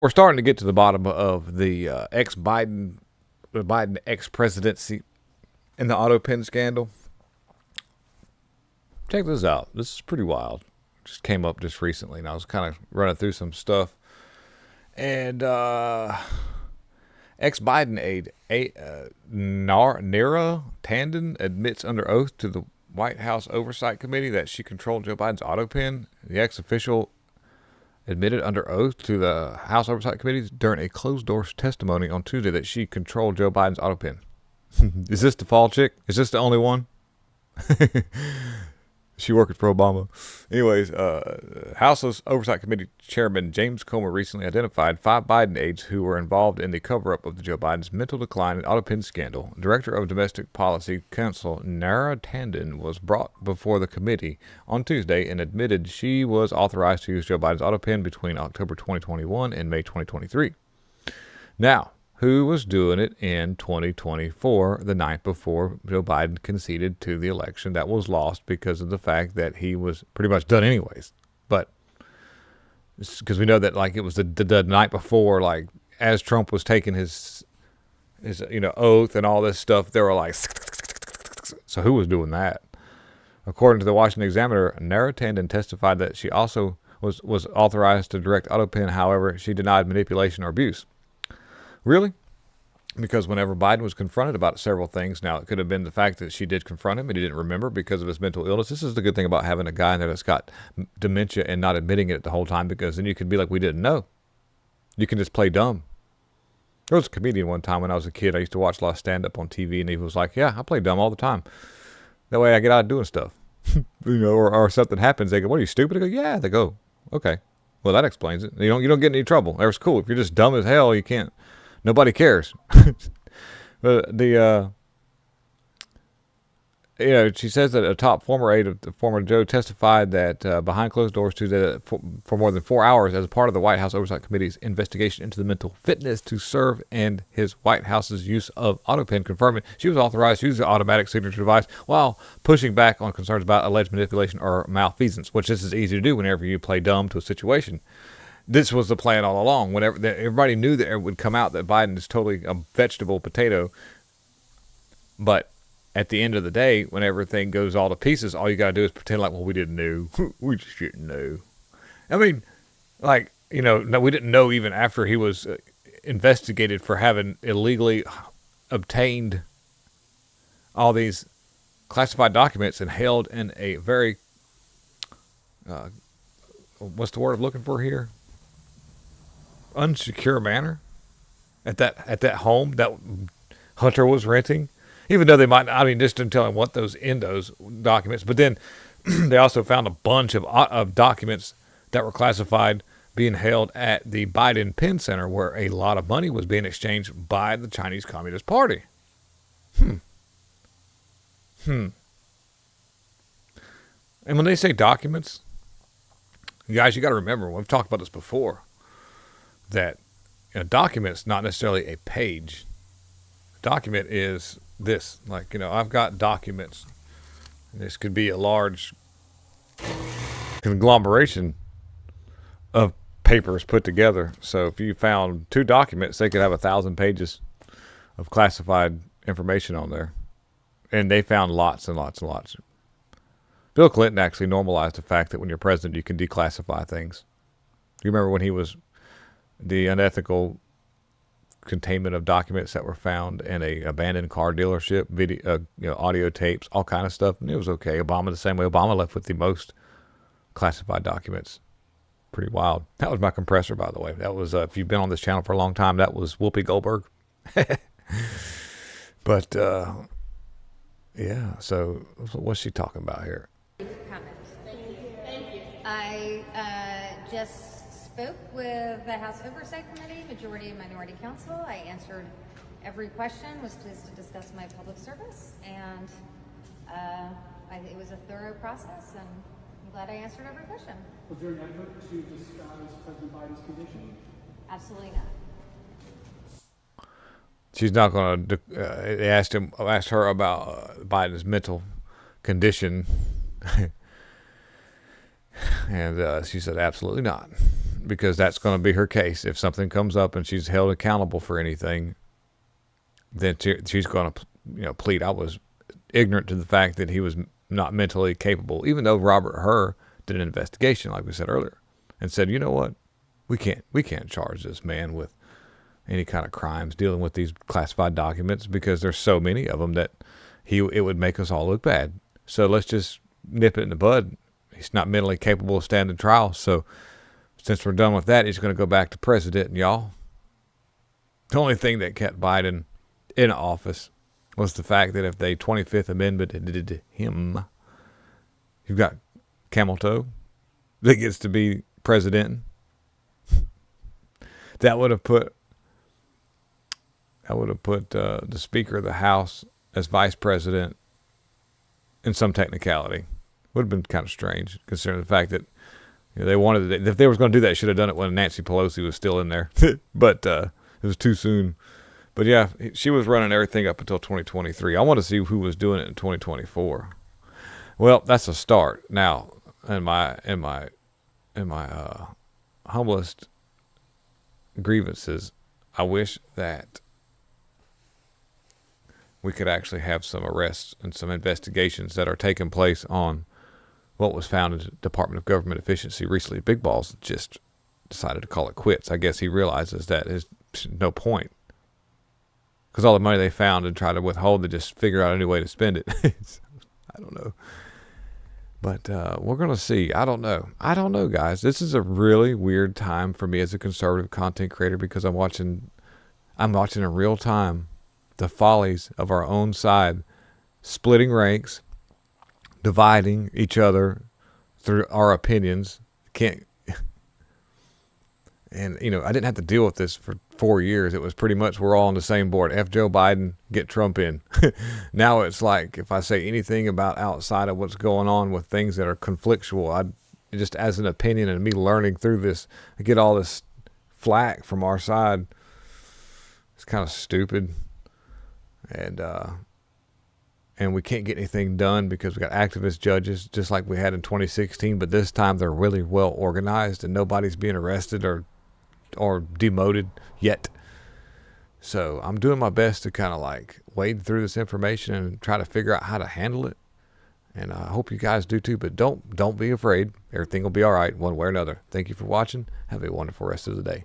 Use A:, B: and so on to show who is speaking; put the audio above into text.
A: We're starting to get to the bottom of the Biden ex-presidency and the auto pen scandal. Check this out. This is pretty wild. Just came up just recently, and I was kind of running through some stuff. And ex-Biden aide Nara Tanden admits under oath to the White House Oversight Committee that she controlled Joe Biden's auto pen. The ex-official admitted under oath to the House Oversight Committee during a closed-door testimony on Tuesday that she controlled Joe Biden's auto pen. Is this the fall chick? Is this the only one? She working for Obama. Anyways, House Oversight Committee Chairman James Comer recently identified 5 Biden aides who were involved in the cover-up of the Joe Biden's mental decline and auto pen scandal. Director of Domestic Policy Counsel Nara Tanden was brought before the committee on Tuesday and admitted she was authorized to use Joe Biden's auto pen between October 2021 and May 2023. Now, who was doing it in 2024, the night before Joe Biden conceded to the election that was lost because of the fact that he was pretty much done anyways. But because we know that like it was the night before, like as Trump was taking his oath and all this stuff, they were like, so who was doing that? According to the Washington Examiner, Nara Tanden testified that she also was authorized to direct auto pen. However, she denied manipulation or abuse. Really? Because whenever Biden was confronted about several things, now it could have been the fact that she did confront him and he didn't remember because of his mental illness. This is the good thing about having a guy in there that's got dementia and not admitting it the whole time, because then you could be like, we didn't know. You can just play dumb. There was a comedian one time when I was a kid. I used to watch a lot of stand-up on TV, and he was like, yeah, I play dumb all the time. That way I get out of doing stuff. Or something happens. They go, what, are you stupid? I go, yeah. They go, okay. Well, that explains it. You don't get in any trouble. That was cool. If you're just dumb as hell, you can't. Nobody cares. But she says that a top former aide of the former Joe testified that behind closed doors Tuesday for more than 4 hours as a part of the White House Oversight Committee's investigation into the mental fitness to serve and his White House's use of auto pen, confirming she was authorized to use the automatic signature device while pushing back on concerns about alleged manipulation or malfeasance, which this is easy to do whenever you play dumb to a situation. This was the plan all along. Whenever everybody knew that it would come out that Biden is totally a vegetable potato, but at the end of the day, when everything goes all to pieces, all you got to do is pretend like, well, we didn't know. We just didn't know. I mean, like, no, we didn't know even after he was investigated for having illegally obtained all these classified documents and held in a very, what's the word I'm looking for here? Unsecure manner at that home that Hunter was renting, even though they might, just didn't tell him what those in those documents. But then they also found a bunch of documents that were classified being held at the Biden Pen Center, where a lot of money was being exchanged by the Chinese Communist Party. And when they say documents, guys, you got to remember, we've talked about this before, that a document's not necessarily a page. A document is this. Like, I've got documents. This could be a large conglomeration of papers put together. So if you found 2 documents, they could have 1,000 pages of classified information on there. And they found lots and lots and lots. Bill Clinton actually normalized the fact that when you're president, you can declassify things. You remember when he was the unethical containment of documents that were found in a abandoned car dealership, video, audio tapes, all kind of stuff, and it was okay. Obama the same way. Obama left with the most classified documents. Pretty wild. That was my compressor, by the way. That was if you've been on this channel for a long time, that was Whoopi Goldberg. But yeah. So what's she talking about here?
B: Thank you. I just spoke with the House Oversight Committee, Majority and Minority Council. I answered every question, was pleased to discuss my public service, and it was a thorough process, and I'm glad I answered every question.
C: Was there an effort to disguise President Biden's condition?
B: Absolutely not.
A: She's not going to. Asked her about Biden's mental condition, and she said absolutely not. because that's going to be her case. If something comes up and she's held accountable for anything, then she's going to, plead. I was ignorant to the fact that he was not mentally capable, even though Robert Hur did an investigation, like we said earlier, and said, you know what, we can't charge this man with any kind of crimes dealing with these classified documents because there's so many of them that it would make us all look bad. So let's just nip it in the bud. He's not mentally capable of standing trial. So since we're done with that, he's going to go back to president, y'all. The only thing that kept Biden in office was the fact that if they 25th Amendment him, you've got Camel Toe that gets to be president. That would have put the Speaker of the House as vice president in some technicality. Would have been kind of strange, considering the fact that they wanted it. If they was going to do that, should have done it when Nancy Pelosi was still in there. But it was too soon. But yeah, she was running everything up until 2023. I want to see who was doing it in 2024. Well, that's a start. Now, in my humblest grievances, I wish that we could actually have some arrests and some investigations that are taking place on what was found in the Department of Government Efficiency recently. Big Balls just decided to call it quits. I guess he realizes that there's no point, because all the money they found and tried to withhold, they just figure out any way to spend it. I don't know. But we're going to see. I don't know, guys. This is a really weird time for me as a conservative content creator, because I'm watching in real time the follies of our own side, splitting ranks, dividing each other through our opinions. And, I didn't have to deal with this for 4 years. It was pretty much we're all on the same board. F Joe Biden, get Trump in. Now it's like if I say anything about outside of what's going on with things that are conflictual, just as an opinion and me learning through this, I get all this flack from our side. It's kind of stupid. And we can't get anything done because we got activist judges just like we had in 2016, but this time they're really well organized and nobody's being arrested or demoted yet. So I'm doing my best to kind of like wade through this information and try to figure out how to handle it. And I hope you guys do too, but don't be afraid. Everything will be all right one way or another. Thank you for watching. Have a wonderful rest of the day.